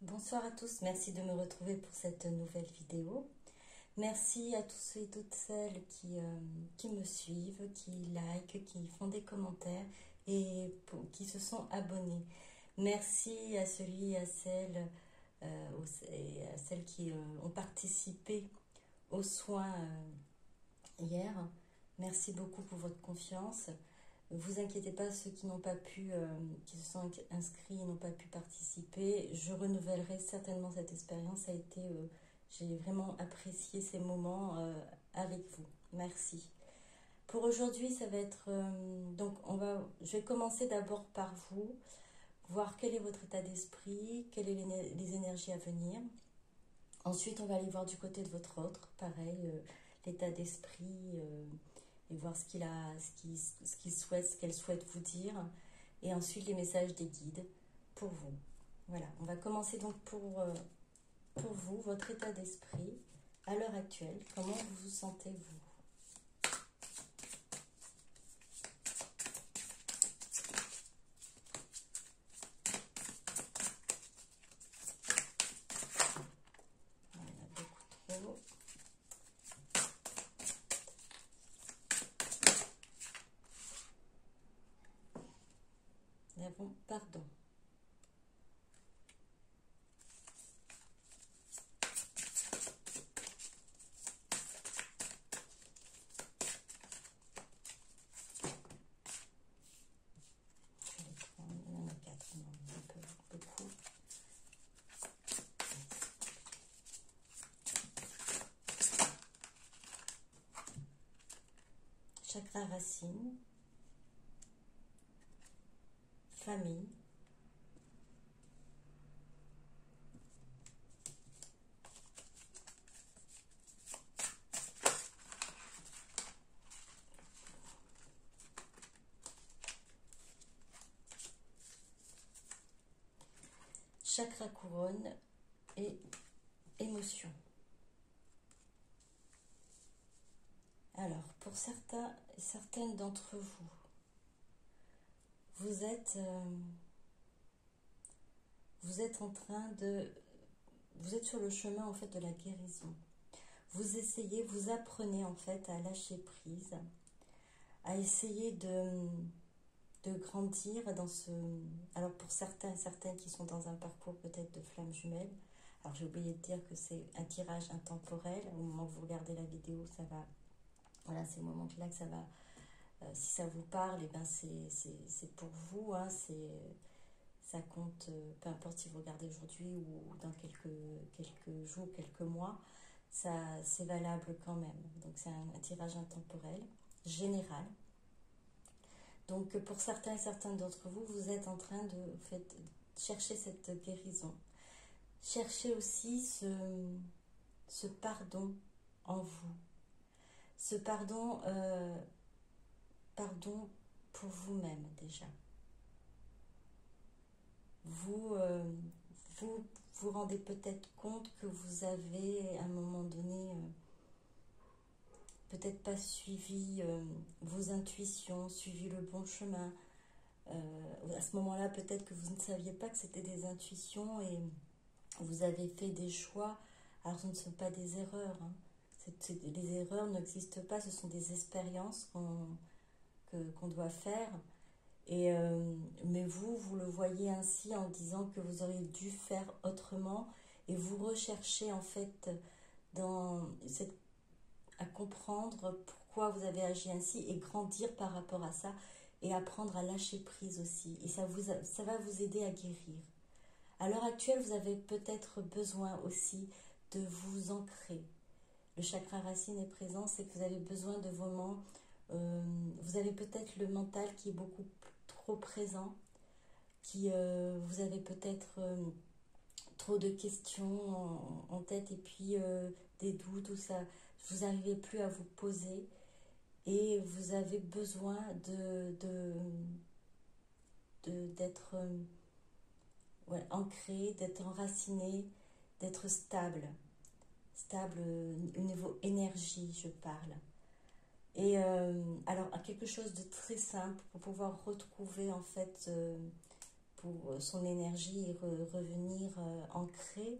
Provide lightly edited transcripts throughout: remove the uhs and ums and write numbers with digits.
Bonsoir à tous, merci de me retrouver pour cette nouvelle vidéo. Merci à tous ceux et toutes celles qui me suivent, qui likent, qui font des commentaires et qui se sont abonnés. Merci à celui et à celles, à celles qui ont participé aux soins hier. Merci beaucoup pour votre confiance. Vous inquiétez pas, ceux qui n'ont pas pu, qui se sont inscrits et n'ont pas pu participer, je renouvellerai certainement cette expérience. J'ai vraiment apprécié ces moments avec vous. Merci. Pour aujourd'hui, ça va être, je vais commencer d'abord par vous, voir quel est votre état d'esprit, quelles sont les énergies à venir. Ensuite, on va aller voir du côté de votre autre, pareil, l'état d'esprit. Et voir ce qu'il souhaite, ce qu'elle souhaite vous dire. Et ensuite, les messages des guides pour vous. Voilà, on va commencer donc pour vous, votre état d'esprit à l'heure actuelle. Comment vous vous sentez, vous? Il y en a beaucoup trop. Nous avons pardon. Il y en a 4, non, un peu beaucoup. Chakra racine, famille, chakra couronne et émotion. Alors, pour certaines d'entre vous, vous êtes en train de... Vous êtes sur le chemin, en fait, de la guérison. Vous apprenez, en fait, à lâcher prise, à essayer de grandir dans ce... Alors, pour certaines qui sont dans un parcours peut-être de flamme jumelle, alors j'ai oublié de dire que c'est un tirage intemporel. Au moment où vous regardez la vidéo, ça va... Voilà, c'est au moment-là que ça va... si ça vous parle, et ben c'est pour vous, hein, ça compte, peu importe si vous regardez aujourd'hui ou dans quelques jours, quelques mois, c'est valable quand même. Donc c'est un tirage intemporel, général. Donc pour certains d'entre vous, vous êtes en train de chercher cette guérison. Cherchez aussi ce pardon en vous. Ce pardon pour vous-même déjà. Vous vous rendez peut-être compte que vous avez à un moment donné peut-être pas suivi vos intuitions, suivi le bon chemin. À ce moment-là, peut-être que vous ne saviez pas que c'était des intuitions et vous avez fait des choix. Alors ce ne sont pas des erreurs. Hein. Les erreurs n'existent pas, ce sont des expériences qu'on doit faire. Mais vous le voyez ainsi en disant que vous auriez dû faire autrement et vous recherchez en fait à comprendre pourquoi vous avez agi ainsi et grandir par rapport à ça et apprendre à lâcher prise aussi. Et ça va vous aider à guérir. À l'heure actuelle, vous avez peut-être besoin aussi de vous ancrer. Le chakra racine est présent, c'est que vous avez besoin de moments. Vous avez peut-être le mental qui est beaucoup trop présent, vous avez peut-être trop de questions en tête et puis des doutes ou ça, vous n'arrivez plus à vous poser et vous avez besoin d'être ancré, d'être enraciné, d'être stable au niveau énergie, je parle. Et alors quelque chose de très simple pour pouvoir retrouver en fait, pour son énergie et revenir ancré.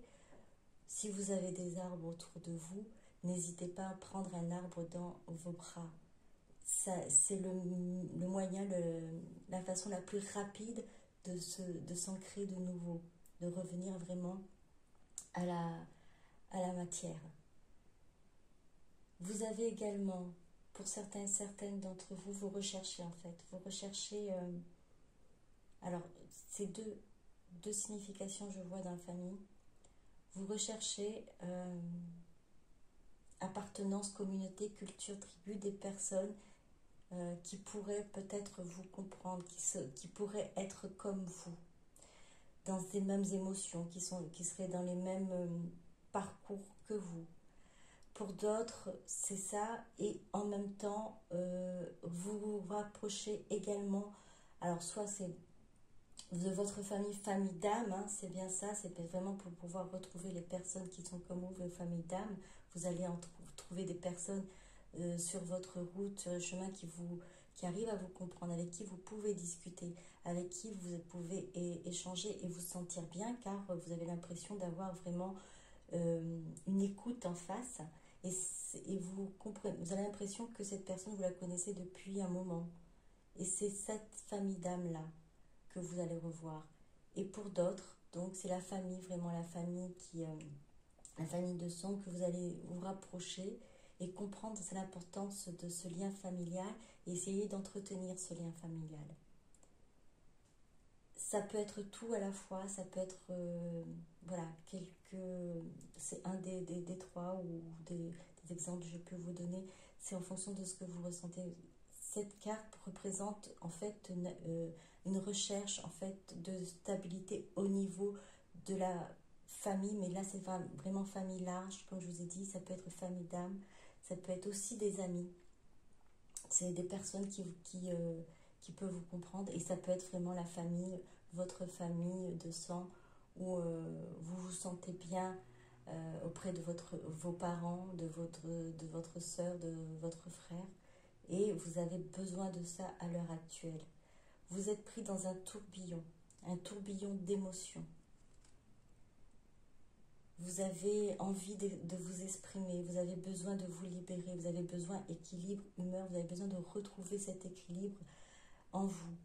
Si vous avez des arbres autour de vous, n'hésitez pas à prendre un arbre dans vos bras. C'est le moyen, la façon la plus rapide de s'ancrer de nouveau, de revenir vraiment à la matière. Vous avez également, pour certains et certaines d'entre vous, vous recherchez en fait, vous recherchez, alors c'est deux significations je vois dans la famille, vous recherchez appartenance, communauté, culture, tribu, des personnes qui pourraient peut-être vous comprendre, qui pourraient être comme vous, dans les mêmes émotions, qui seraient dans les mêmes parcours que vous. Pour d'autres, c'est ça, et en même temps, vous vous rapprochez également, alors soit c'est de votre famille d'âme, hein, c'est bien ça, c'est vraiment pour pouvoir retrouver les personnes qui sont comme vous, vos familles d'âme. Vous allez trouver des personnes sur votre route, chemin qui arrivent à vous comprendre, avec qui vous pouvez discuter, avec qui vous pouvez échanger et vous sentir bien, car vous avez l'impression d'avoir vraiment une écoute en face, et vous avez l'impression que cette personne, vous la connaissez depuis un moment. Et c'est cette famille d'âme-là que vous allez revoir. Et pour d'autres, donc c'est la famille, vraiment la famille la famille de sang, que vous allez vous rapprocher et comprendre c'est l'importance de ce lien familial et essayer d'entretenir ce lien familial. Ça peut être tout à la fois, ça peut être voilà, c'est un des trois ou des exemples que je peux vous donner, c'est en fonction de ce que vous ressentez. Cette carte représente en fait une recherche en fait de stabilité au niveau de la famille, mais là c'est vraiment famille large, comme je vous ai dit, ça peut être famille d'âme, ça peut être aussi des amis, c'est des personnes qui peuvent vous comprendre, et ça peut être vraiment la famille, votre famille de sang, où vous vous sentez bien auprès de vos parents, de votre soeur, de votre frère, et vous avez besoin de ça à l'heure actuelle. Vous êtes pris dans un tourbillon d'émotions. Vous avez envie de vous exprimer, vous avez besoin de vous libérer, vous avez besoin d'équilibre, humeur, vous avez besoin de retrouver cet équilibre en vous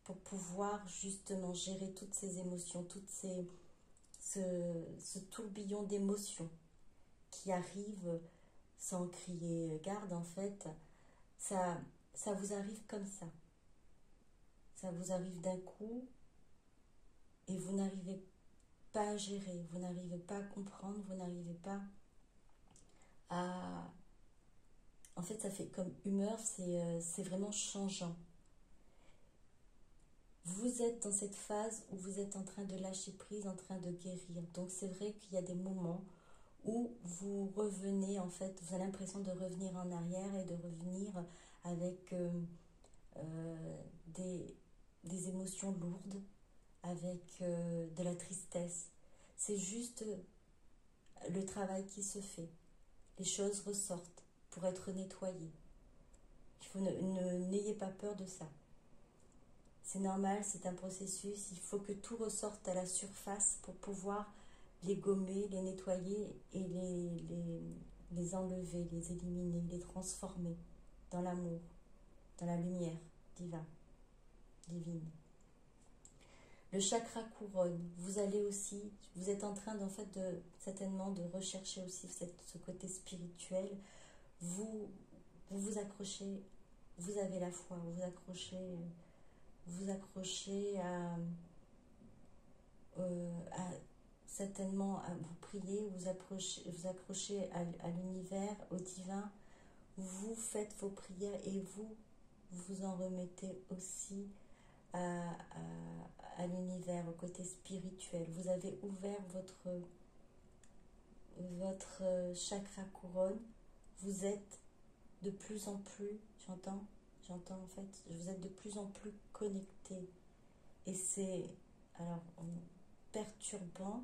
pour pouvoir justement gérer toutes ces émotions, ce tourbillon d'émotions qui arrive sans crier garde en fait. Ça vous arrive comme ça. Ça vous arrive d'un coup et vous n'arrivez pas à gérer, vous n'arrivez pas à comprendre, vous n'arrivez pas à... En fait, ça fait comme humeur, c'est vraiment changeant. Vous êtes dans cette phase où vous êtes en train de lâcher prise, en train de guérir. Donc c'est vrai qu'il y a des moments où vous revenez, en fait, vous avez l'impression de revenir en arrière et de revenir avec des émotions lourdes, avec de la tristesse. C'est juste le travail qui se fait. Les choses ressortent pour être nettoyées. N'ayez pas peur de ça. C'est normal, c'est un processus. Il faut que tout ressorte à la surface pour pouvoir les gommer, les nettoyer et les enlever, les éliminer, les transformer dans l'amour, dans la lumière divine. Le chakra couronne, vous êtes en train certainement de rechercher aussi ce côté spirituel. Vous accrochez, vous avez la foi, vous accrochez certainement à vous prier, vous accrochez à l'univers, au divin. Vous faites vos prières et vous en remettez aussi à l'univers, au côté spirituel. Vous avez ouvert votre chakra couronne. Vous êtes de plus en plus, j'entends en fait, vous êtes de plus en plus connecté. Et c'est alors perturbant.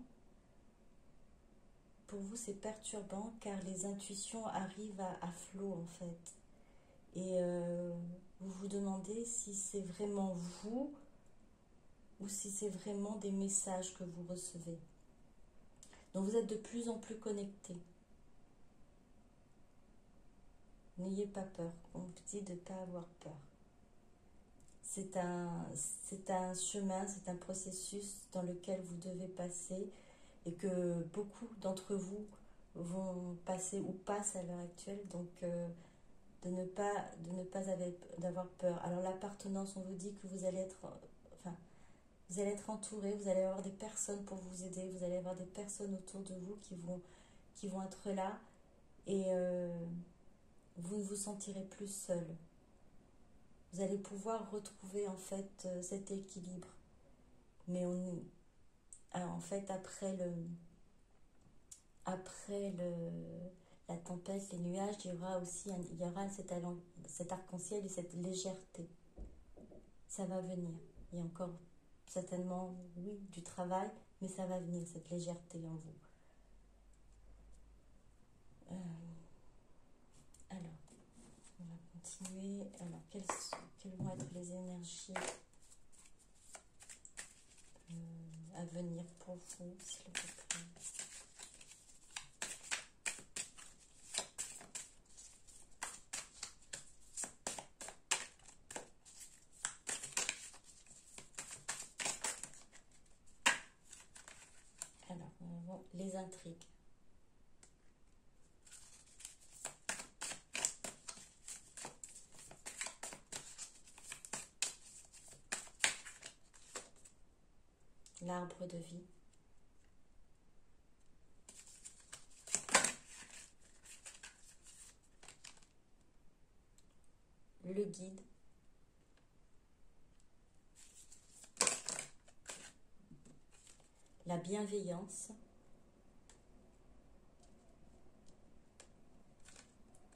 Pour vous, c'est perturbant car les intuitions arrivent à flot en fait. Et vous vous demandez si c'est vraiment vous ou si c'est vraiment des messages que vous recevez. Donc vous êtes de plus en plus connecté. N'ayez pas peur, on vous dit de ne pas avoir peur. C'est un chemin, c'est un processus dans lequel vous devez passer et que beaucoup d'entre vous vont passer ou passent à l'heure actuelle. Donc de ne pas d'avoir peur. Alors l'appartenance, on vous dit que vous allez être, enfin, vous allez être entouré, vous allez avoir des personnes pour vous aider, vous allez avoir des personnes autour de vous qui vont être là et vous ne vous sentirez plus seul. Vous allez pouvoir retrouver en fait cet équilibre. Mais en fait après la tempête, les nuages, il y aura cet arc-en-ciel et cette légèreté. Ça va venir. Il y a encore certainement, oui, du travail, mais ça va venir, cette légèreté en vous. Alors, on va continuer. Alors, quelles vont être les énergies à venir pour vous, s'il vous plaît? Alors, nous avons les intrigues. L'arbre de vie. Le guide. La bienveillance.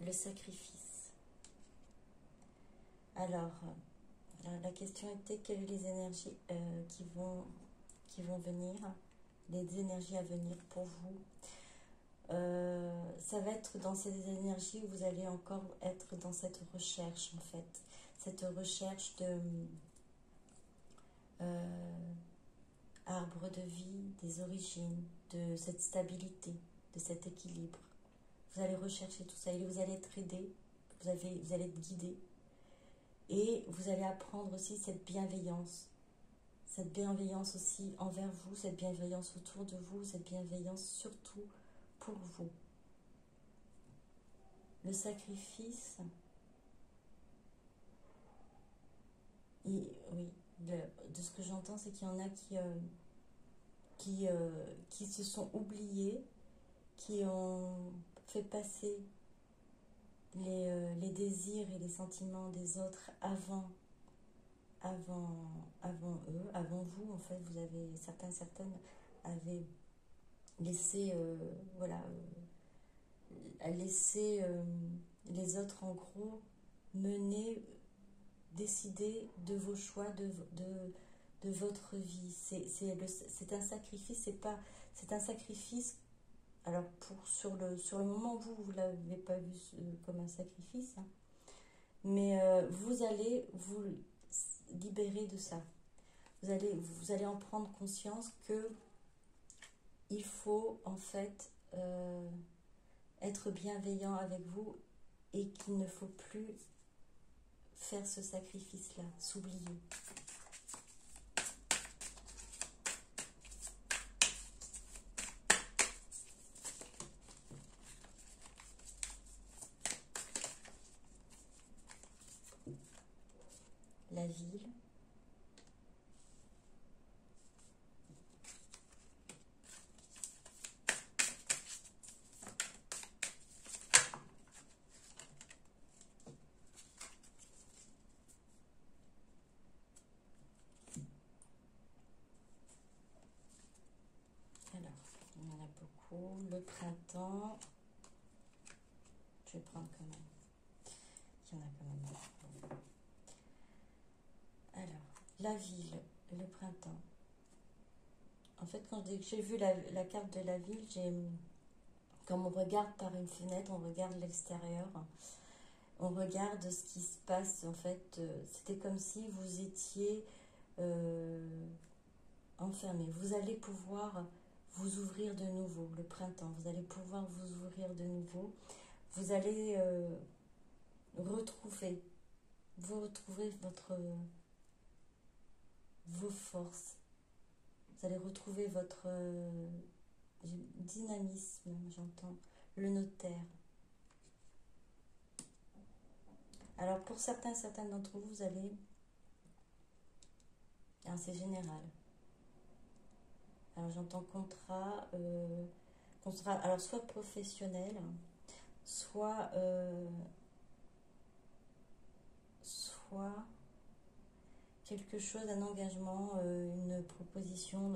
Le sacrifice. Alors, la question était quelles les énergies qui vont venir, les énergies à venir pour vous. Ça va être dans ces énergies où vous allez encore être dans cette recherche en fait, cette recherche de arbre de vie, des origines, de cette stabilité, de cet équilibre. Vous allez rechercher tout ça et vous allez être aidé, vous allez être guidé et vous allez apprendre aussi cette bienveillance aussi envers vous, cette bienveillance autour de vous, cette bienveillance surtout pour vous. Le sacrifice, oui, de ce que j'entends, c'est qu'il y en a qui se sont oubliés, qui ont fait passer les désirs et les sentiments des autres avant eux, avant vous. En fait, vous avez certaines avaient laissé laisser les autres en gros mener, décider de vos choix, de votre vie. C'est un sacrifice, c'est un sacrifice. Alors sur le moment, vous l'avez pas vu comme un sacrifice, hein, mais vous allez vous libérer de ça. Vous allez en prendre conscience que il faut en fait être bienveillant avec vous et qu'il ne faut plus faire ce sacrifice-là, s'oublier. La ville. Alors, il y en a beaucoup. Le printemps. Je vais prendre quand même. Il y en a quand même beaucoup. Alors, la ville, le printemps. En fait, quand j'ai vu la carte de la ville, comme on regarde par une fenêtre, on regarde l'extérieur, on regarde ce qui se passe. En fait, c'était comme si vous étiez enfermé. Vous allez pouvoir vous ouvrir de nouveau, le printemps. Vous allez pouvoir vous ouvrir de nouveau. Vous allez retrouver vos forces. Vous allez retrouver votre dynamisme, j'entends, le notaire. Alors pour certains d'entre vous, vous allez... Alors c'est général. Alors j'entends contrat, alors soit professionnel, soit quelque chose, un engagement, une proposition,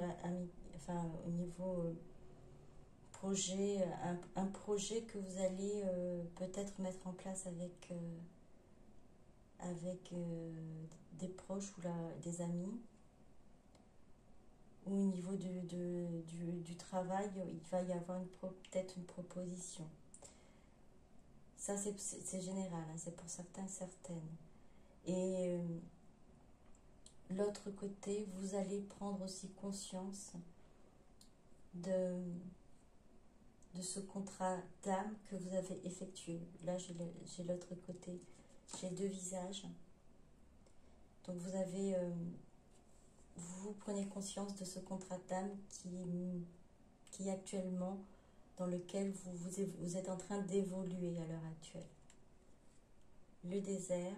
enfin au niveau projet, un projet que vous allez peut-être mettre en place avec des proches ou des amis, ou au niveau du travail, il va y avoir peut-être une proposition. Ça, c'est général, hein, c'est pour certains, certaines. Et l'autre côté, vous allez prendre aussi conscience de ce contrat d'âme que vous avez effectué. Là, j'ai l'autre côté, j'ai deux visages. Donc vous prenez conscience de ce contrat d'âme qui actuellement, dans lequel vous êtes en train d'évoluer à l'heure actuelle. Le désert,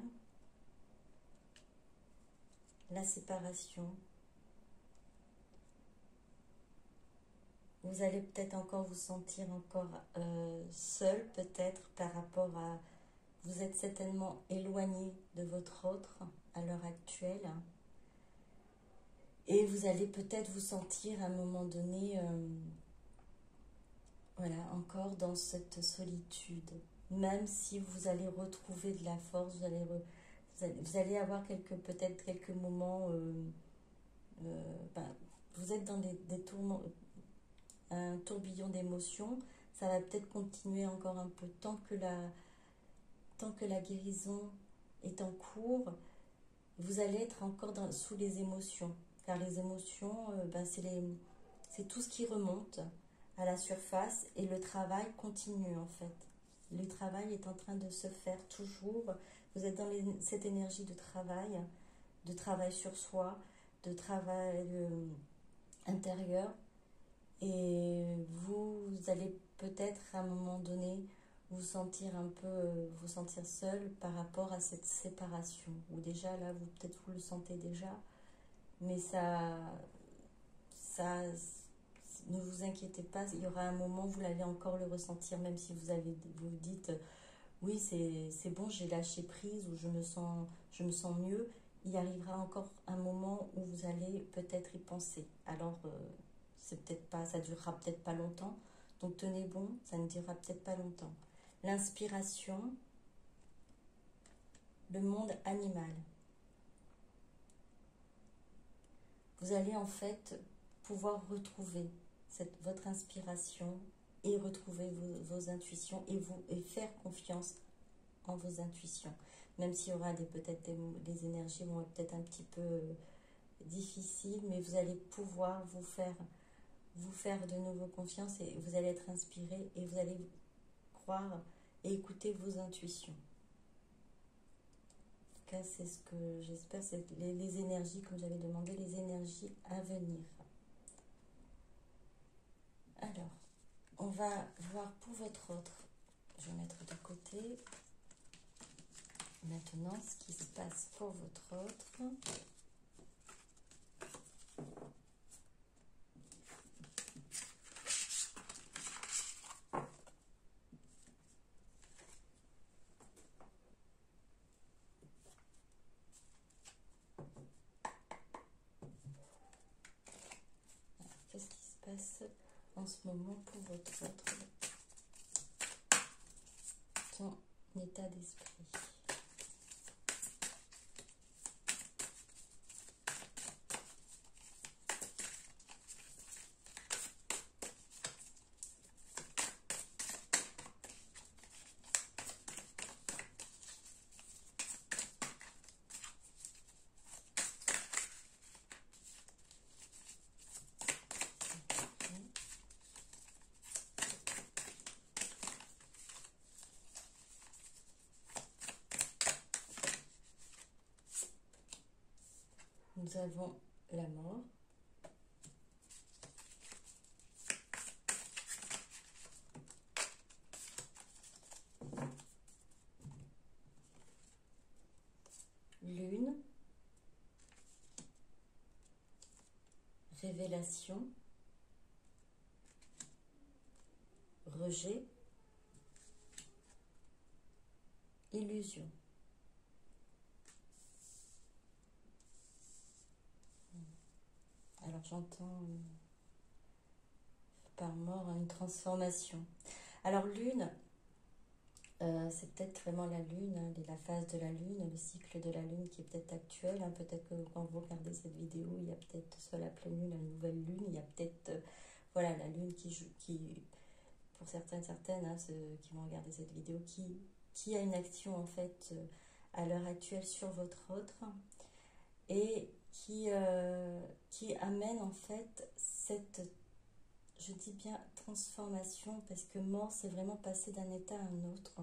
la séparation. Vous allez peut-être encore vous sentir encore seul, peut-être par rapport à... Vous êtes certainement éloigné de votre autre à l'heure actuelle. Et vous allez peut-être vous sentir à un moment donné, voilà, encore dans cette solitude. Même si vous allez retrouver de la force, vous allez avoir peut-être quelques moments, vous êtes dans des tourments, un tourbillon d'émotions. Ça va peut-être continuer encore un peu tant que la guérison est en cours. Vous allez être encore sous les émotions, car les émotions, c'est tout ce qui remonte à la surface, et le travail continue en fait. Le travail est en train de se faire toujours. Vous êtes dans cette énergie de travail sur soi, de travail intérieur, et vous allez peut-être à un moment donné vous sentir seul par rapport à cette séparation. Ou déjà là, peut-être vous le sentez déjà, mais ne vous inquiétez pas, il y aura un moment où vous allez encore le ressentir, même si vous dites oui, c'est bon, j'ai lâché prise, ou je me sens mieux. Il arrivera encore un moment où vous allez peut-être y penser. Alors ça durera peut-être pas longtemps, donc tenez bon, ça ne durera peut-être pas longtemps. L'inspiration, le monde animal. Vous allez en fait pouvoir retrouver votre inspiration et retrouver vos intuitions, et faire confiance en vos intuitions. Même s'il y aura peut-être les énergies vont être peut-être un petit peu difficiles, mais vous allez pouvoir vous faire de nouveau confiance, et vous allez être inspiré, et vous allez croire et écouter vos intuitions. En tout cas, c'est ce que j'espère, c'est les énergies, comme j'avais demandé, les énergies à venir. Alors, on va voir pour votre autre. Je vais mettre de côté maintenant ce qui se passe pour votre autre. Qu'est-ce qui se passe en ce moment pour votre autre, son état d'esprit? nous avons la mort. Lune. Révélation. Rejet. Illusion. Alors j'entends par mort une transformation. Alors lune, c'est peut-être vraiment la lune, hein, la phase de la lune, le cycle de la lune qui est peut-être actuel. Hein, peut-être que quand vous regardez cette vidéo, il y a peut-être soit la pleine lune, la nouvelle lune, il y a peut-être voilà, la lune qui pour certaines, hein, ceux qui vont regarder cette vidéo, qui a une action en fait à l'heure actuelle sur votre autre et qui amène en fait cette, je dis bien transformation, parce que mort c'est vraiment passer d'un état à un autre.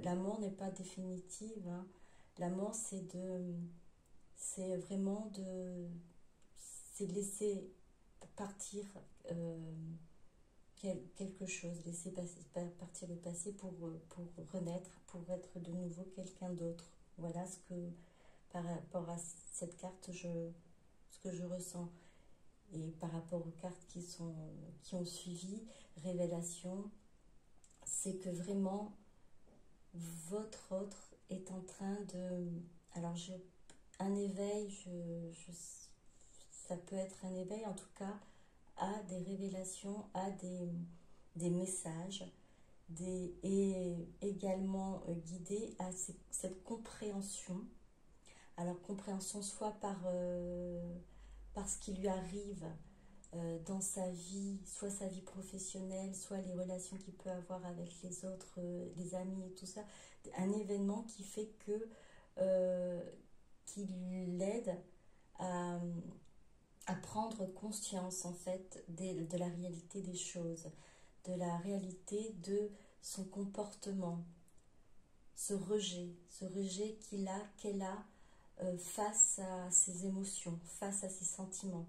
La mort n'est pas définitive, hein. La mort c'est vraiment c'est laisser partir quelque chose, laisser partir le passé pour renaître, pour être de nouveau quelqu'un d'autre. Voilà ce que, par rapport à cette carte, ce que je ressens. Et par rapport aux cartes qui ont suivi, révélation, c'est que vraiment, votre autre est en train de... Alors, un éveil, ça peut être un éveil, en tout cas, à des révélations, à des messages, et également guidé à cette compréhension. Alors compréhension soit par ce qui lui arrive dans sa vie, soit sa vie professionnelle, soit les relations qu'il peut avoir avec les autres, les amis et tout ça. Un événement qui fait qui l'aide à prendre conscience en fait de la réalité des choses, de la réalité de son comportement, ce rejet qu'elle a face à ses émotions, face à ses sentiments,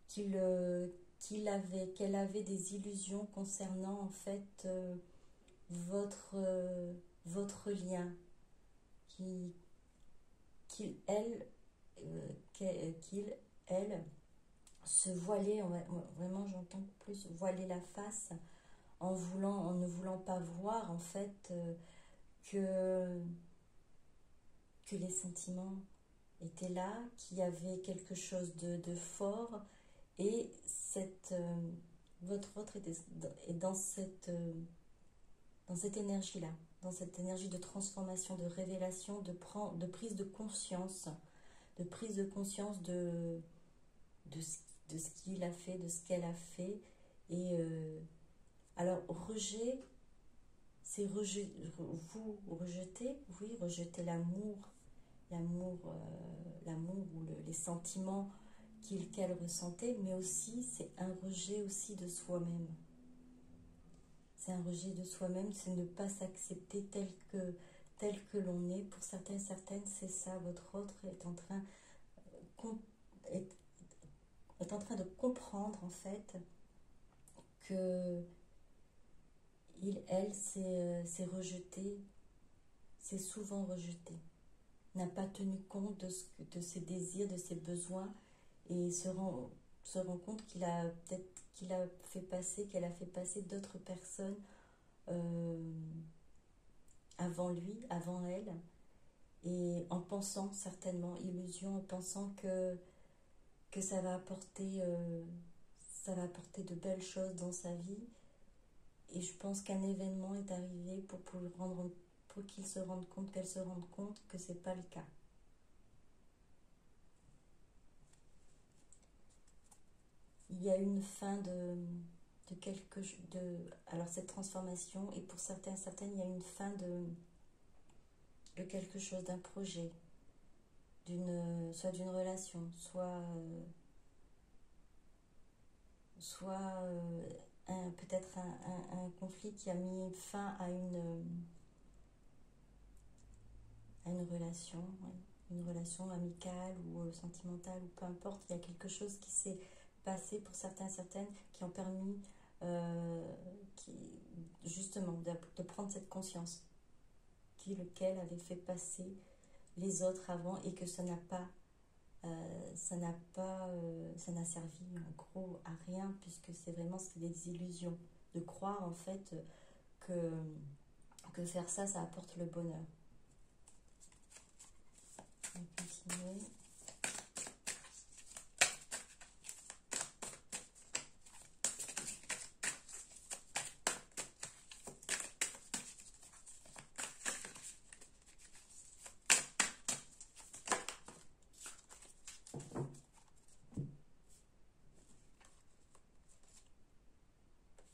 qu'elle avait des illusions concernant en fait votre lien, qu'il elle se voiler, vraiment j'entends plus voiler la face en ne voulant pas voir en fait que les sentiments étaient là, qu'il y avait quelque chose de fort, et votre autre est dans cette énergie-là, dans cette énergie de transformation, de révélation, de prise de conscience, de ce qu'il a fait, de ce qu'elle a fait. Et alors, rejet, c'est vous rejetez, oui, rejeter l'amour ou les sentiments qu'elle ressentait, mais aussi c'est un rejet aussi de soi-même. C'est un rejet de soi-même, c'est ne pas s'accepter tel que l'on est. Pour certaines, c'est ça. Votre autre est en train de comprendre en fait que elle s'est rejetée, s'est souvent rejetée, n'a pas tenu compte de ses désirs, de ses besoins, et se rend compte qu'elle a fait passer d'autres personnes avant lui, avant elle, et en pensant certainement, illusion, en pensant que ça va apporter de belles choses dans sa vie. Et je pense qu'un événement est arrivé pour qu'il se rende compte, qu'elle se rende compte que c'est pas le cas. Il y a une fin alors cette transformation, et pour certaines, il y a une fin de quelque chose, d'un projet, soit d'une relation, soit peut-être un conflit qui a mis fin à une relation. Ouais. une relation amicale ou sentimentale, ou peu importe, il y a quelque chose qui s'est passé pour certains, certaines, qui ont permis qui, justement de prendre cette conscience lequel avait fait passer les autres avant et que ça n'a servi en gros à rien, puisque c'est des illusions de croire en fait que, que faire ça, ça apporte le bonheur. On va continuer.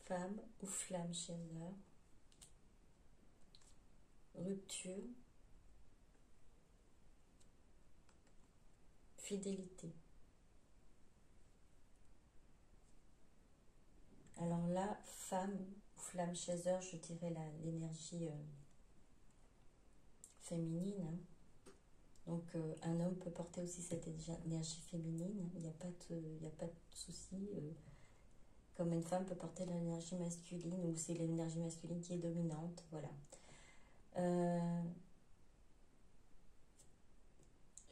Femme ou flamme chez eux. Rupture. Fidélité. Alors là, femme ou flamme chasseur, je dirais l'énergie féminine. Hein. Donc un homme peut porter aussi cette énergie féminine, il n'y a pas de souci. Comme une femme peut porter l'énergie masculine, ou c'est l'énergie masculine qui est dominante, voilà.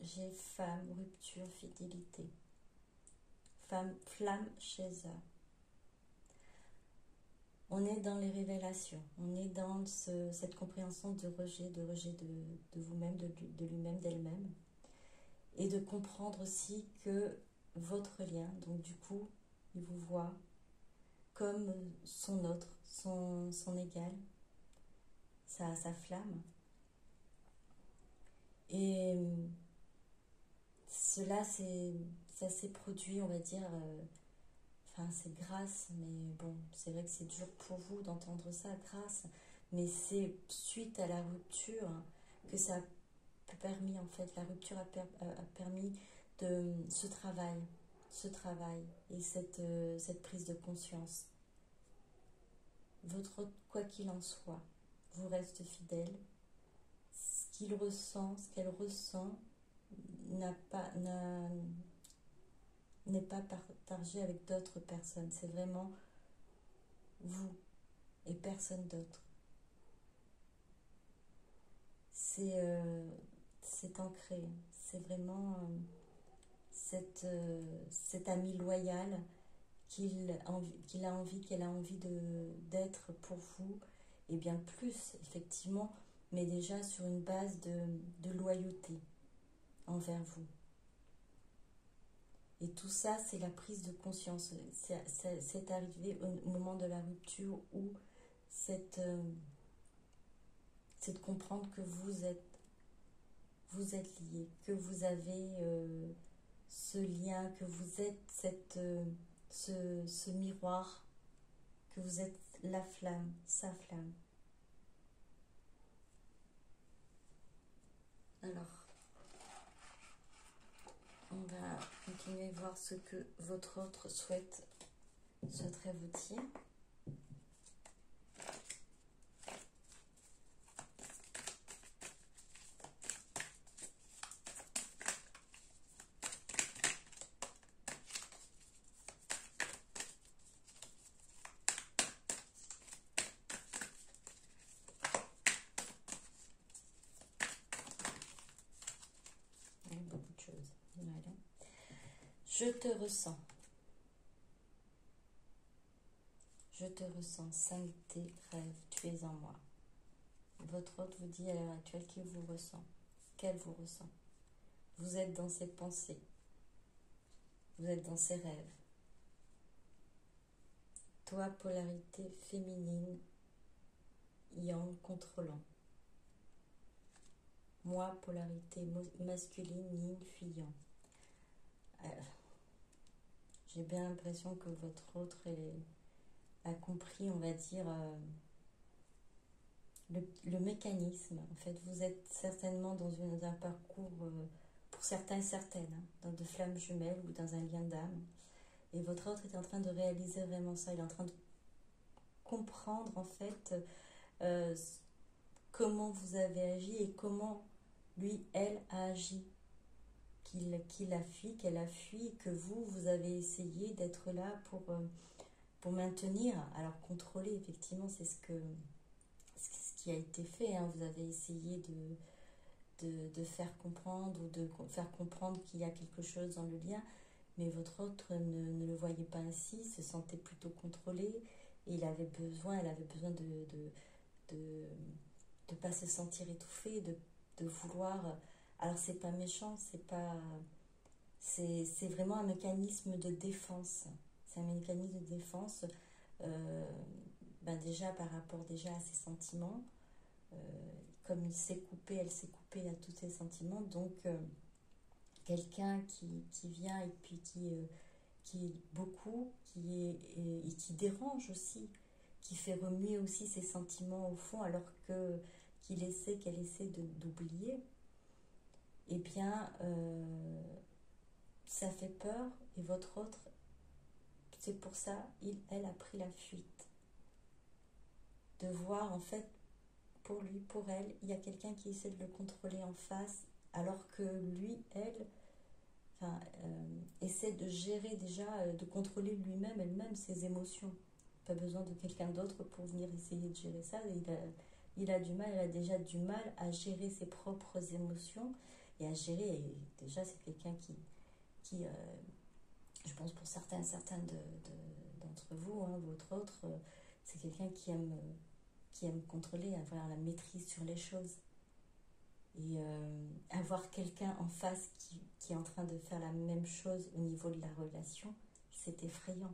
J'ai femme, rupture, fidélité. Femme, flamme, chasseur. On est dans les révélations, on est dans cette compréhension de rejet de vous-même, de lui-même, d'elle-même. Et de comprendre aussi que votre lien, donc du coup, il vous voit comme son autre, son égal, sa flamme. Et cela, ça s'est produit, on va dire, enfin c'est grâce, mais bon, c'est vrai que c'est dur pour vous d'entendre ça, grâce, mais c'est suite à la rupture que ça a permis, en fait, la rupture a permis de ce travail et cette prise de conscience. Votre, quoi qu'il en soit, vous reste fidèle. Ce qu'il ressent, ce qu'elle ressent, n'est pas partagé avec d'autres personnes. C'est vraiment vous et personne d'autre. C'est ancré. C'est vraiment cet ami loyal qu'elle a envie d'être pour vous, et bien plus, effectivement, mais déjà sur une base de loyauté envers vous. Et tout ça, c'est la prise de conscience. C'est arrivé au moment de la rupture où c'est de comprendre que vous êtes liés, que vous avez ce lien, que vous êtes ce miroir, que vous êtes la flamme, sa flamme. Alors, on va continuer à voir ce que votre autre souhaiterait vous dire. Beaucoup de choses. Voilà. Je te ressens. Je te ressens, sainteté, rêve, tu es en moi. Votre hôte vous dit à l'heure actuelle qu'il vous ressent. Qu'elle vous ressent. Vous êtes dans ses pensées. Vous êtes dans ses rêves. Toi, polarité féminine, yang, contrôlant. Moi, polarité masculine, yin, fuyant. J'ai bien l'impression que votre autre a compris, on va dire, le mécanisme. En fait, vous êtes certainement dans un parcours, pour certains et certaines, dans de flammes jumelles ou dans un lien d'âme. Et votre autre est en train de réaliser vraiment ça. Il est en train de comprendre, en fait, comment vous avez agi et comment lui, elle, a agi qu'il a fui, qu'elle a fui, et que vous avez essayé d'être là pour maintenir, alors contrôler, effectivement, c'est ce qui a été fait, hein. Vous avez essayé de faire comprendre ou de faire comprendre qu'il y a quelque chose dans le lien, mais votre autre ne le voyait pas ainsi, se sentait plutôt contrôlé, et elle avait besoin de pas se sentir étouffée, de vouloir. Alors c'est pas méchant, c'est vraiment un mécanisme de défense. C'est un mécanisme de défense, euh, déjà par rapport déjà à ses sentiments. Euh, Comme il s'est coupé, elle s'est coupée à tous ses sentiments. Donc quelqu'un qui vient et puis qui est beaucoup, et qui dérange aussi, qui fait remuer aussi ses sentiments au fond, alors qu'elle essaie d'oublier, eh bien, ça fait peur, et votre autre, c'est pour ça, elle a pris la fuite. De voir, en fait, pour lui, pour elle, il y a quelqu'un qui essaie de le contrôler en face, alors que lui, elle, enfin, essaie de gérer déjà, de contrôler lui-même, elle-même, ses émotions. Pas besoin de quelqu'un d'autre pour venir essayer de gérer ça. Il a du mal, elle a déjà du mal à gérer ses propres émotions et à gérer. Et déjà, c'est quelqu'un qui je pense pour certaines d'entre vous, hein, votre autre, c'est quelqu'un qui aime contrôler, avoir la maîtrise sur les choses. Et avoir quelqu'un en face qui est en train de faire la même chose au niveau de la relation, c'est effrayant.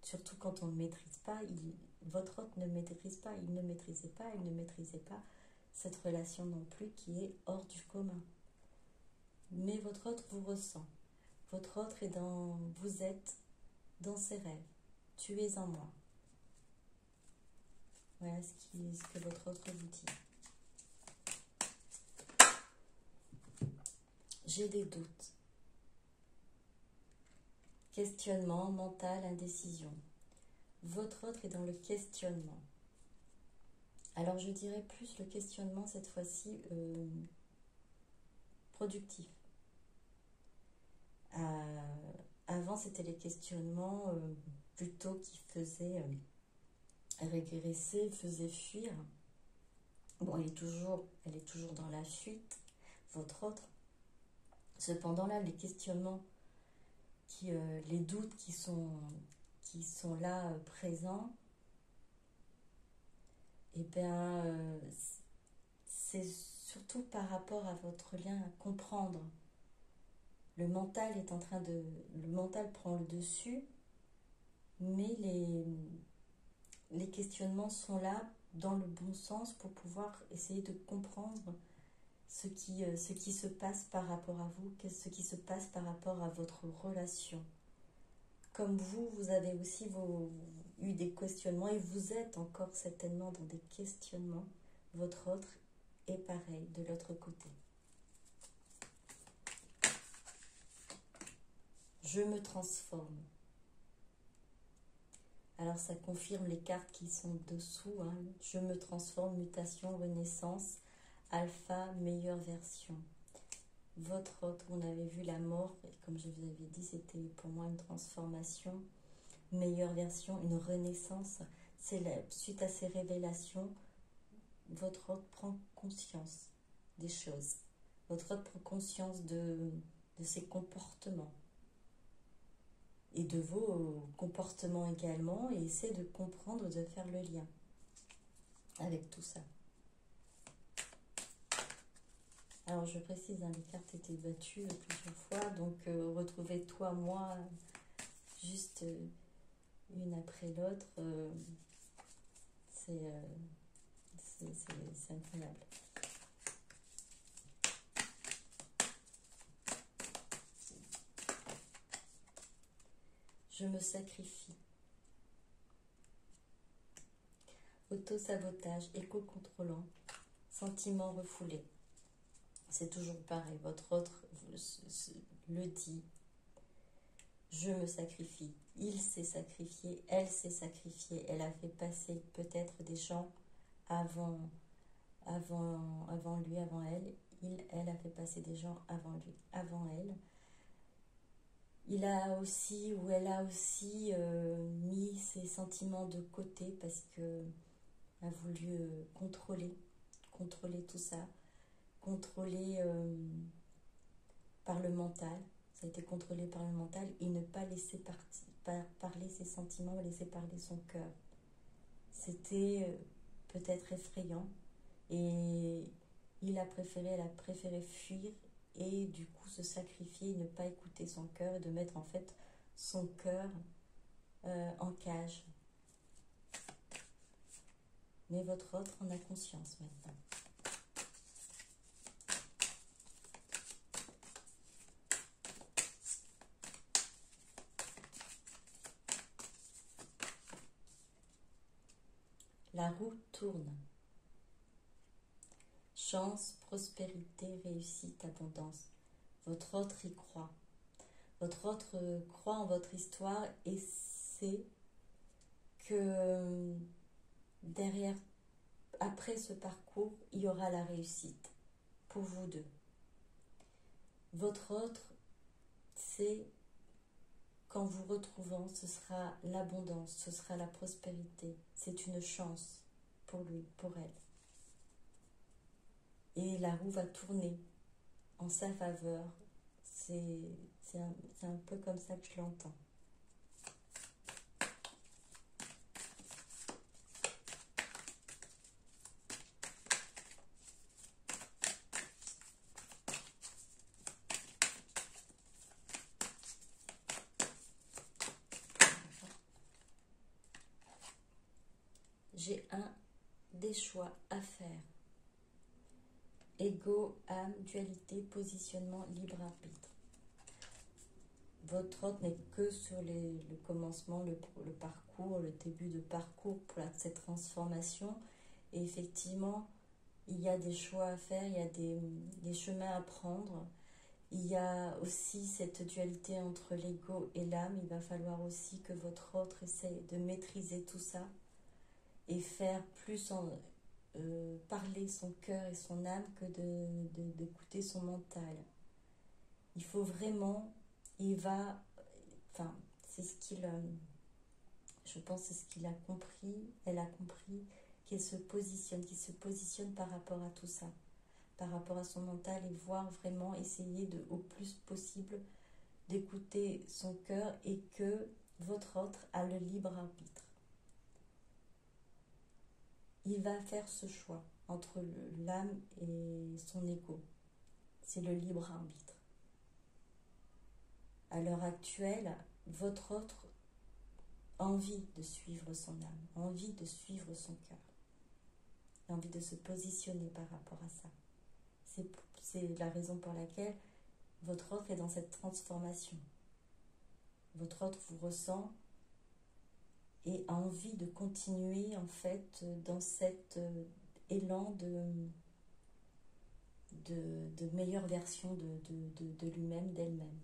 Surtout quand on ne maîtrise pas, votre autre ne maîtrise pas, il ne maîtrisait pas, elle ne maîtrisait pas cette relation non plus qui est hors du commun. Mais votre autre vous ressent. Votre autre vous êtes dans ses rêves. Tu es en moi. Voilà ce que votre autre vous dit. J'ai des doutes. Questionnement, mental, indécision. Votre autre est dans le questionnement. Alors je dirais plus le questionnement cette fois-ci productif. Avant c'était les questionnements plutôt qui faisaient régresser, faisaient fuir. Bon, elle est toujours dans la fuite, votre autre. Cependant là, les questionnements, les doutes qui sont là présents, et bien c'est surtout par rapport à votre lien, à comprendre. Le mental prend le dessus, mais les questionnements sont là dans le bon sens pour pouvoir essayer de comprendre ce qui se passe par rapport à vous, ce qui se passe par rapport à votre relation. Comme vous avez aussi eu des questionnements, et vous êtes encore certainement dans des questionnements, votre autre est pareil de l'autre côté. Je me transforme. Alors ça confirme les cartes qui sont dessous, hein. Je me transforme, mutation, renaissance, alpha, meilleure version. Votre autre, on avait vu la mort, et comme je vous avais dit, c'était pour moi une transformation, meilleure version, une renaissance. C'est suite à ces révélations, votre autre prend conscience des choses. Votre autre prend conscience de ses comportements et de vos comportements également, et essaie de comprendre, de faire le lien avec tout ça. Alors je précise, hein, les cartes étaient battues plusieurs fois, donc retrouver toi, moi, juste une après l'autre, c'est incroyable. Je me sacrifie. Auto-sabotage, éco-contrôlant, sentiment refoulé. C'est toujours pareil, votre autre le dit. Je me sacrifie. Il s'est sacrifié, elle s'est sacrifiée. Elle a fait passer peut-être des gens avant lui, avant elle. elle a fait passer des gens avant lui, avant elle. Il a aussi, ou elle a aussi mis ses sentiments de côté parce que a voulu contrôler tout ça, contrôler par le mental. Ça a été contrôlé par le mental et ne pas laisser parler ses sentiments, laisser parler son cœur. C'était peut-être effrayant et elle a préféré fuir et du coup se sacrifier, ne pas écouter son cœur et de mettre en fait son cœur en cage. Mais votre autre en a conscience maintenant. La roue tourne. Chance, prospérité, réussite, abondance. Votre autre y croit. Votre autre croit en votre histoire et sait que derrière, après ce parcours, il y aura la réussite pour vous deux. Votre autre sait qu'en vous retrouvant, ce sera l'abondance, ce sera la prospérité. C'est une chance pour lui, pour elle. Et la roue va tourner en sa faveur. C'est un peu comme ça que je l'entends. J'ai des choix à faire. Ego, âme, dualité, positionnement, libre arbitre. Votre autre n'est que sur le commencement, le parcours, le début de parcours pour cette transformation. Et effectivement, il y a des choix à faire, il y a des chemins à prendre. Il y a aussi cette dualité entre l'ego et l'âme. Il va falloir aussi que votre autre essaie de maîtriser tout ça et faire plus parler son cœur et son âme que d'écouter son mental. Il faut vraiment, c'est ce je pense c'est ce qu'il a compris, elle a compris, qu'il se positionne par rapport à tout ça, par rapport à son mental et voir vraiment essayer au plus possible d'écouter son cœur et que votre autre a le libre arbitre. Il va faire ce choix entre l'âme et son ego. C'est le libre arbitre. À l'heure actuelle, votre autre a envie de suivre son âme, a envie de suivre son cœur, a envie de se positionner par rapport à ça. C'est la raison pour laquelle votre autre est dans cette transformation. Votre autre vous ressent et a envie de continuer en fait dans cet élan de meilleure version de lui-même, d'elle-même.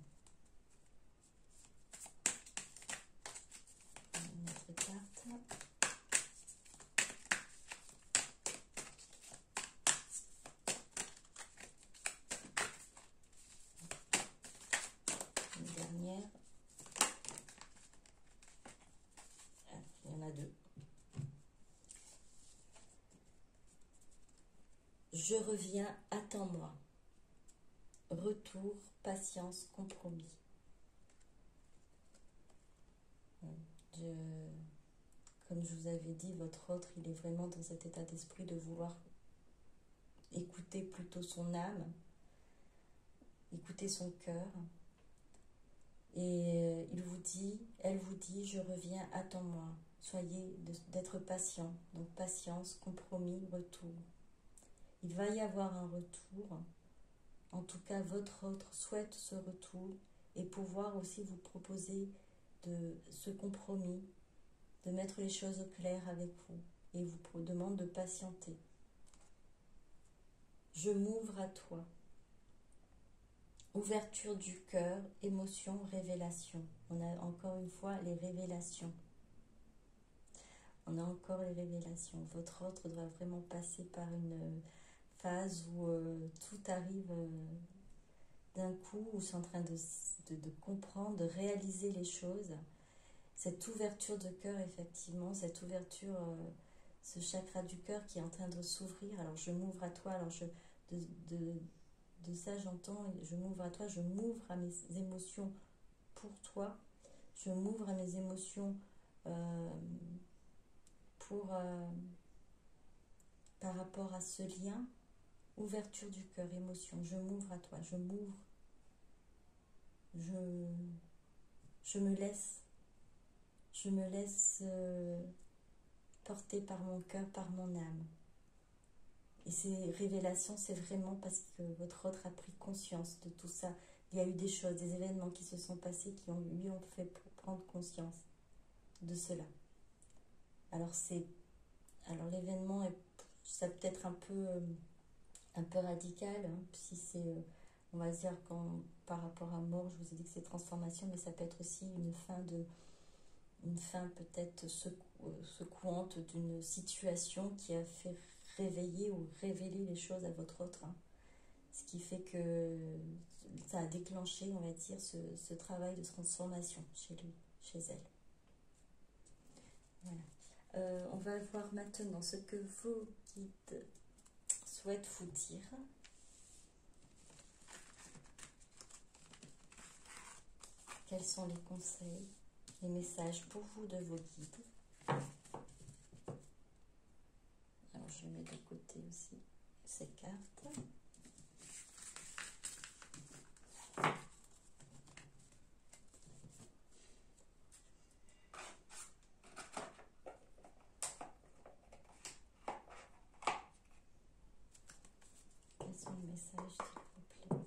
Une autre carte. Une dernière. Il y en a deux. Je reviens, attends-moi. Retour, patience, compromis. Comme je vous avais dit, votre autre, il est vraiment dans cet état d'esprit de vouloir écouter plutôt son âme, écouter son cœur. Et elle vous dit, je reviens, attends-moi. Soyez d'être patient. Donc patience, compromis, retour. Il va y avoir un retour. En tout cas, votre autre souhaite ce retour et pouvoir aussi vous proposer de ce compromis, de mettre les choses au clair avec vous et vous demande de patienter. Je m'ouvre à toi. Ouverture du cœur, émotion, révélation. On a encore une fois les révélations. On a encore les révélations. Votre autre doit vraiment passer par une phase où tout arrive d'un coup, où je suis en train de comprendre, de réaliser les choses. Cette ouverture de cœur, effectivement, cette ouverture, ce chakra du cœur qui est en train de s'ouvrir. Alors je m'ouvre à toi, alors de, de, de ça j'entends, je m'ouvre à toi, je m'ouvre à mes émotions pour toi, je m'ouvre à mes émotions pour par rapport à ce lien, ouverture du cœur, émotion, je m'ouvre à toi, je m'ouvre, je me laisse, porter par mon cœur, par mon âme. Et ces révélations, c'est vraiment parce que votre autre a pris conscience de tout ça. Il y a eu des choses, des événements qui se sont passés qui lui ont fait prendre conscience de cela. Alors l'événement est ça peut être un peu radical, hein, si c'est, on va dire, par rapport à mort, je vous ai dit que c'est transformation, mais ça peut être aussi une fin peut-être secouante d'une situation qui a fait réveiller ou révéler les choses à votre autre, hein. Ce qui fait que ça a déclenché, on va dire, ce travail de transformation chez lui, chez elle. Voilà. On va voir maintenant ce que vos guides souhaitent vous dire. Quels sont les conseils, les messages pour vous de vos guides? Alors je mets de côté aussi ces cartes. Quels sont les messages, s'il vous plaît?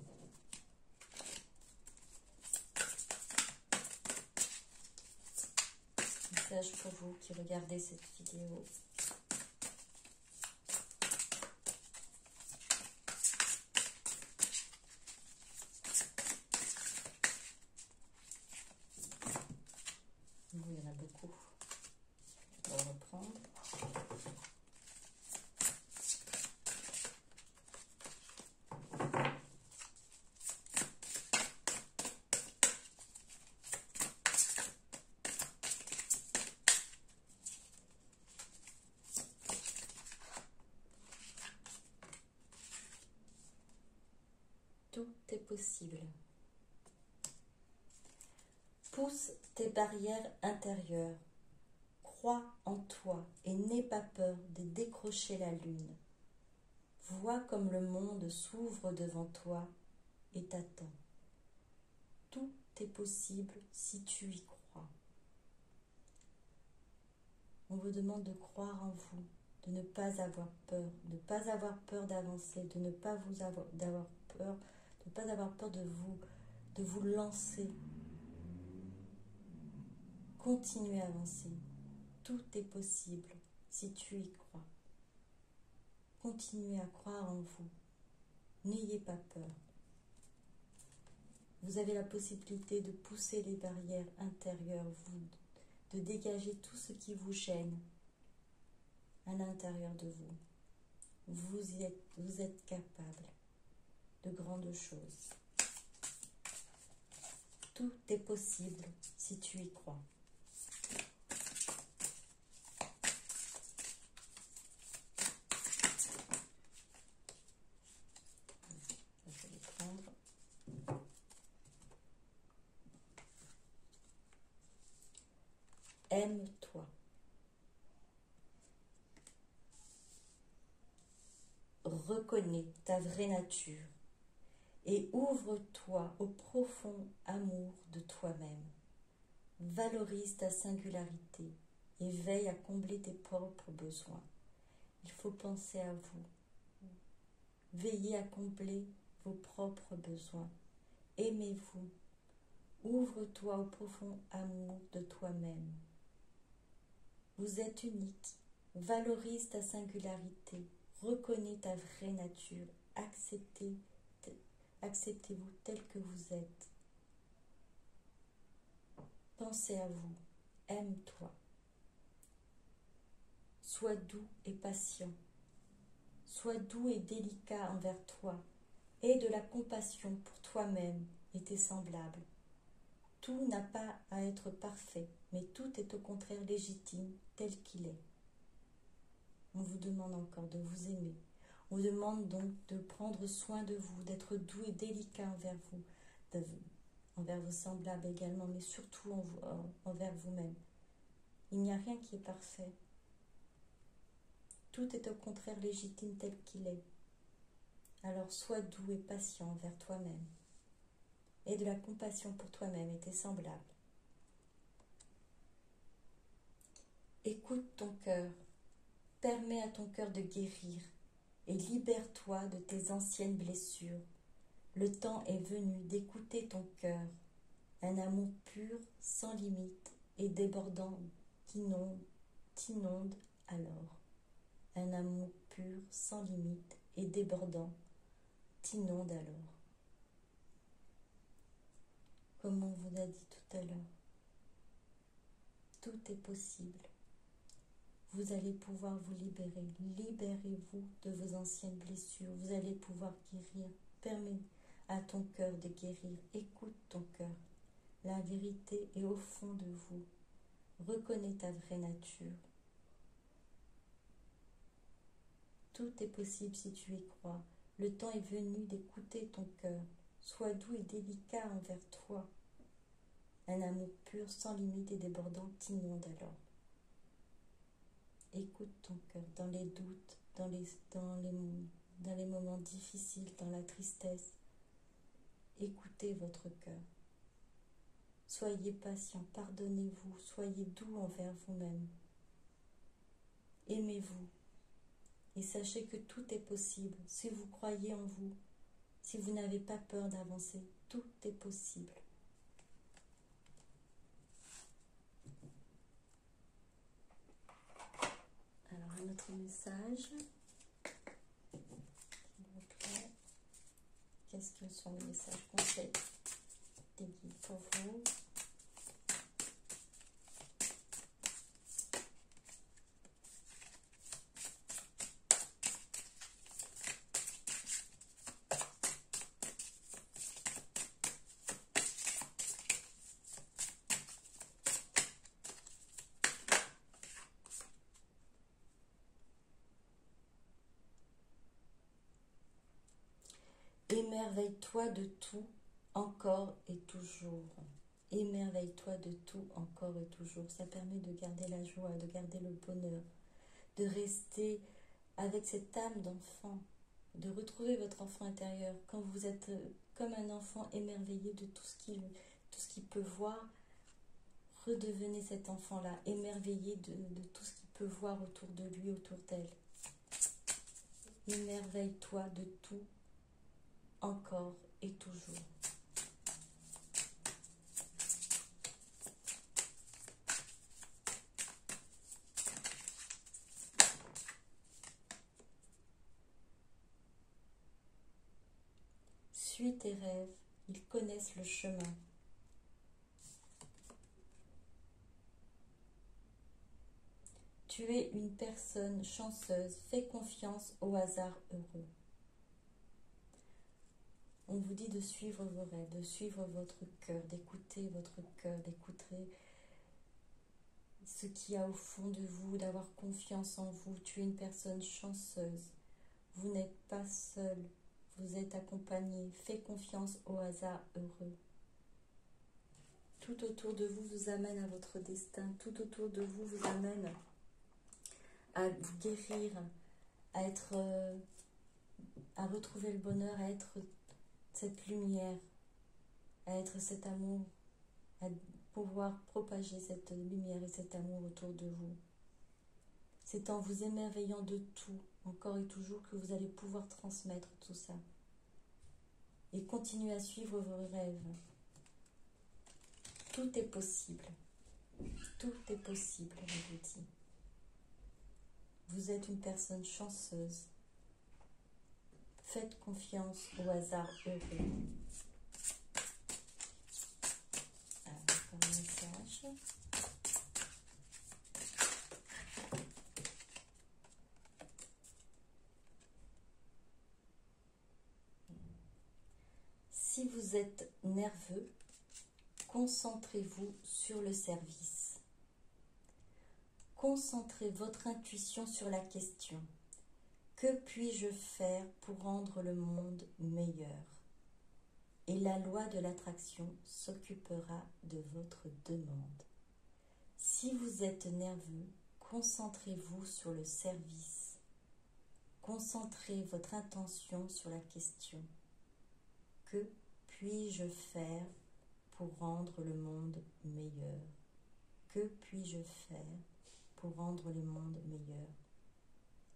Message pour vous qui regardez cette vidéo. Il y en a beaucoup. On va reprendre. Tout est possible. Pousse tes barrières intérieures. Crois en toi et n'aie pas peur de décrocher la lune. Vois comme le monde s'ouvre devant toi et t'attend. Tout est possible si tu y crois. On vous demande de croire en vous, de ne pas avoir peur d'avancer, de ne pas avoir peur de vous lancer. Continuez à avancer. Tout est possible si tu y crois. Continuez à croire en vous. N'ayez pas peur. Vous avez la possibilité de pousser les barrières intérieures, de dégager tout ce qui vous gêne à l'intérieur de vous. Vous êtes capable de grandes choses. Tout est possible si tu y crois. Je vais prendre. Aime-toi. Reconnais ta vraie nature et ouvre-toi au profond amour de toi-même. Valorise ta singularité et veille à combler tes propres besoins. Il faut penser à vous. Veillez à combler vos propres besoins. Aimez-vous. Ouvre-toi au profond amour de toi-même. Vous êtes unique. Valorise ta singularité. Reconnais ta vraie nature. Acceptez-vous tel que vous êtes. Pensez à vous. Aime-toi. Sois doux et patient. Sois doux et délicat envers toi. Aie de la compassion pour toi-même et tes semblables. Tout n'a pas à être parfait, mais tout est au contraire légitime tel qu'il est. On vous demande encore de vous aimer. On vous demande donc de prendre soin de vous, d'être doux et délicat envers vous, envers vos semblables également, mais surtout envers vous-même. Il n'y a rien qui est parfait. Tout est au contraire légitime tel qu'il est. Alors sois doux et patient envers toi-même. Aie de la compassion pour toi-même et tes semblables. Écoute ton cœur. Permets à ton cœur de guérir et libère-toi de tes anciennes blessures. Le temps est venu d'écouter ton cœur. Un amour pur, sans limite et débordant t'inonde alors. Un amour pur, sans limite et débordant t'inonde alors. Comme on vous a dit tout à l'heure, tout est possible. Vous allez pouvoir vous libérer. Libérez-vous de vos anciennes blessures. Vous allez pouvoir guérir. Permets à ton cœur de guérir. Écoute ton cœur. La vérité est au fond de vous. Reconnais ta vraie nature. Tout est possible si tu y crois. Le temps est venu d'écouter ton cœur. Sois doux et délicat envers toi. Un amour pur, sans limite et débordant t'inonde alors. Écoute ton cœur dans les doutes, dans les moments difficiles, dans la tristesse. Écoutez votre cœur. Soyez patient, pardonnez-vous, soyez doux envers vous-même. Aimez-vous et sachez que tout est possible si vous croyez en vous, si vous n'avez pas peur d'avancer, tout est possible. Alors un autre message. Qu'est-ce que sont les messages conseils des guides pour vous? Émerveille-toi de tout, encore et toujours. Émerveille-toi de tout, encore et toujours. Ça permet de garder la joie, de garder le bonheur, de rester avec cette âme d'enfant, de retrouver votre enfant intérieur. Quand vous êtes comme un enfant émerveillé de tout ce qu'il peut voir, redevenez cet enfant-là, émerveillé de tout ce qu'il peut voir autour de lui, autour d'elle. Émerveille-toi de tout, encore et toujours. Suis tes rêves, ils connaissent le chemin. Tu es une personne chanceuse, fais confiance au hasard heureux. On vous dit de suivre vos rêves, de suivre votre cœur, d'écouter votre cœur, d'écouter ce qu'il y a au fond de vous, d'avoir confiance en vous. Tu es une personne chanceuse. Vous n'êtes pas seul, vous êtes accompagné. Fais confiance au hasard heureux. Tout autour de vous vous amène à votre destin. Tout autour de vous vous amène à vous guérir, à retrouver le bonheur, à être cette lumière, à être cet amour, à pouvoir propager cette lumière et cet amour autour de vous. C'est en vous émerveillant de tout, encore et toujours, que vous allez pouvoir transmettre tout ça. Et continuez à suivre vos rêves. Tout est possible. Tout est possible, je vous dis. Vous êtes une personne chanceuse. Faites confiance au hasard heureux. Alors, comme message. vous êtes nerveux, concentrez-vous sur le service. Concentrez votre intuition sur la question. Que puis-je faire pour rendre le monde meilleur? Et la loi de l'attraction s'occupera de votre demande. Si vous êtes nerveux, concentrez-vous sur le service. Concentrez votre intention sur la question. Que puis-je faire pour rendre le monde meilleur? Que puis-je faire pour rendre le monde meilleur?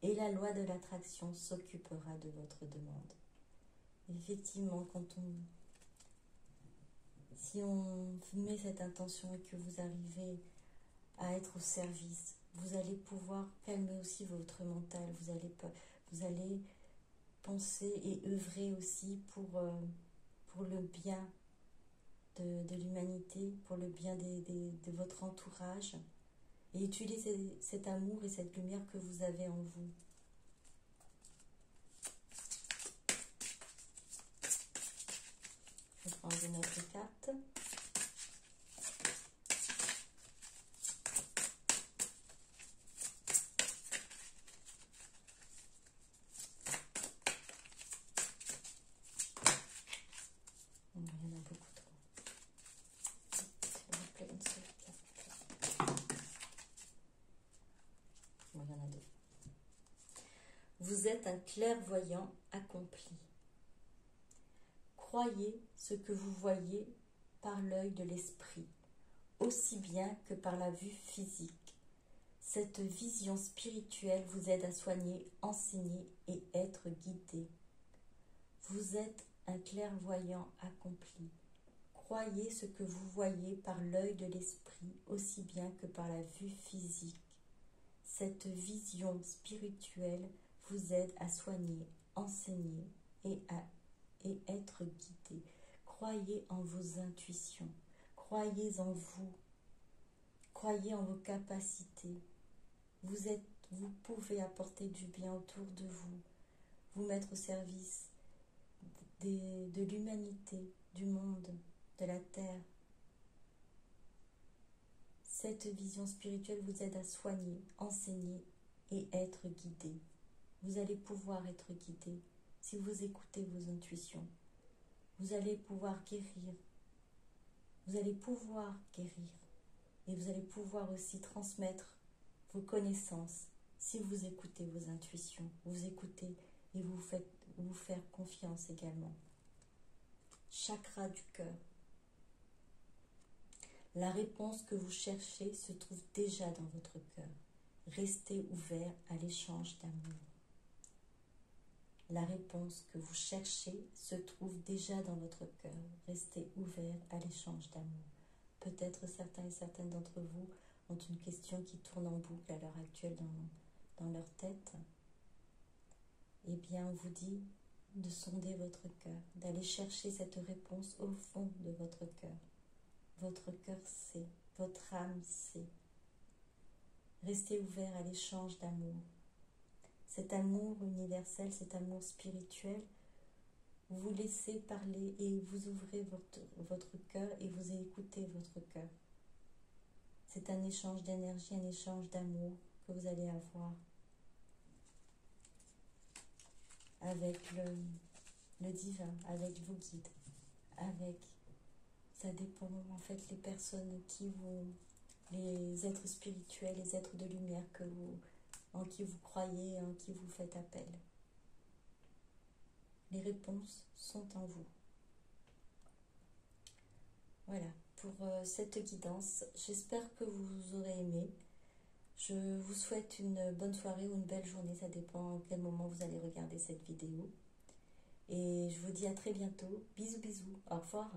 Et la loi de l'attraction s'occupera de votre demande. Effectivement, si on met cette intention et que vous arrivez à être au service, vous allez pouvoir calmer aussi votre mental. Vous allez penser et œuvrer aussi pour le bien de l'humanité, pour le bien de votre entourage. Et utilisez cet amour et cette lumière que vous avez en vous. Je vais prendre une autre carte. Il y en a beaucoup trop. S'il vous plaît, une seule carte. Bon, il y en a deux. Vous êtes un clairvoyant accompli. Croyez ce que vous voyez par l'œil de l'esprit, aussi bien que par la vue physique. Cette vision spirituelle vous aide à soigner, enseigner et être guidé. Vous êtes un clairvoyant accompli. Croyez ce que vous voyez par l'œil de l'esprit, aussi bien que par la vue physique. Cette vision spirituelle vous aide à soigner, enseigner et être guidé. Croyez en vos intuitions. Croyez en vous. Croyez en vos capacités. Vous pouvez apporter du bien autour de vous, vous mettre au service de l'humanité, du monde, de la terre. Cette vision spirituelle vous aide à soigner, enseigner et être guidé. Vous allez pouvoir être guidé si vous écoutez vos intuitions. Vous allez pouvoir guérir. Vous allez pouvoir guérir. Et vous allez pouvoir aussi transmettre vos connaissances si vous écoutez vos intuitions. Vous écoutez et vous faire confiance également. Chakra du cœur. La réponse que vous cherchez se trouve déjà dans votre cœur. Restez ouvert à l'échange d'amour. La réponse que vous cherchez se trouve déjà dans votre cœur. Restez ouvert à l'échange d'amour. Peut-être certains et certaines d'entre vous ont une question qui tourne en boucle à l'heure actuelle dans leur tête. Eh bien, on vous dit de sonder votre cœur, d'aller chercher cette réponse au fond de votre cœur. Votre cœur sait, votre âme sait. Restez ouvert à l'échange d'amour. Cet amour universel, cet amour spirituel, vous laissez parler et vous ouvrez votre cœur et vous écoutez votre cœur. C'est un échange d'énergie, un échange d'amour que vous allez avoir avec le divin, avec vos guides, ça dépend en fait les personnes les êtres spirituels, les êtres de lumière en qui vous croyez, en qui vous faites appel. Les réponses sont en vous. Voilà, pour cette guidance, j'espère que vous aurez aimé. Je vous souhaite une bonne soirée ou une belle journée, ça dépend à quel moment vous allez regarder cette vidéo. Et je vous dis à très bientôt. Bisous, bisous. Au revoir.